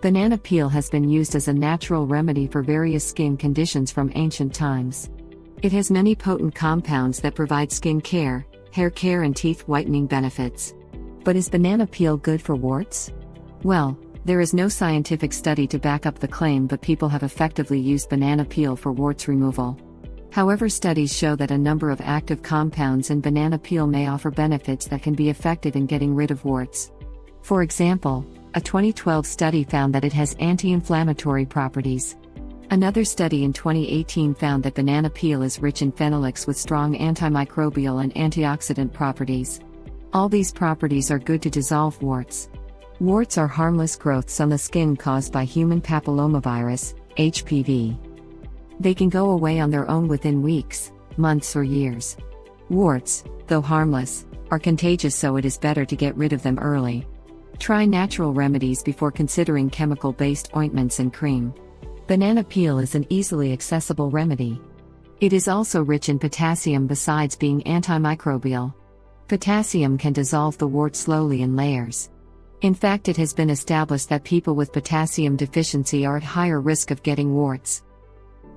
Banana peel has been used as a natural remedy for various skin conditions from ancient times. It has many potent compounds that provide skin care, hair care and teeth whitening benefits. But is banana peel good for warts? Well, there is no scientific study to back up the claim, but people have effectively used banana peel for warts removal. However, studies show that a number of active compounds in banana peel may offer benefits that can be effective in getting rid of warts. For example, a 2012 study found that it has anti-inflammatory properties. Another study in 2018 found that banana peel is rich in phenolics with strong antimicrobial and antioxidant properties. All these properties are good to dissolve warts. Warts are harmless growths on the skin caused by human papillomavirus, HPV. They can go away on their own within weeks, months or years. Warts, though harmless, are contagious, so it is better to get rid of them early. Try natural remedies before considering chemical-based ointments and cream. Banana peel is an easily accessible remedy. It is also rich in potassium besides being antimicrobial. Potassium can dissolve the wart slowly in layers. In fact, it has been established that people with potassium deficiency are at higher risk of getting warts.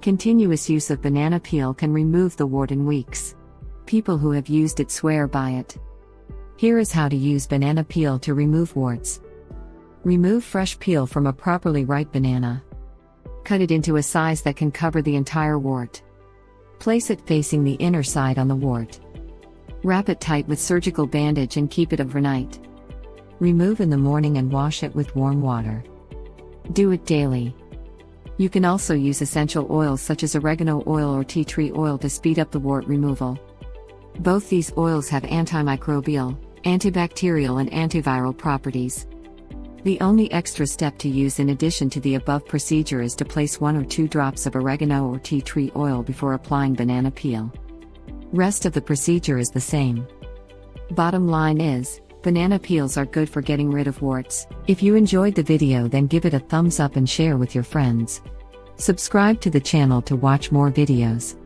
Continuous use of banana peel can remove the wart in weeks. People who have used it swear by it. Here is how to use banana peel to remove warts. Remove fresh peel from a properly ripe banana. Cut it into a size that can cover the entire wart. Place it facing the inner side on the wart. Wrap it tight with surgical bandage and keep it overnight. Remove in the morning and wash it with warm water. Do it daily. You can also use essential oils such as oregano oil or tea tree oil to speed up the wart removal. Both these oils have antimicrobial, antibacterial and antiviral properties. The only extra step to use in addition to the above procedure is to place 1 or 2 drops of oregano or tea tree oil before applying banana peel. Rest of the procedure is the same. Bottom line is, banana peels are good for getting rid of warts. If you enjoyed the video, then give it a thumbs up and share with your friends. Subscribe to the channel to watch more videos.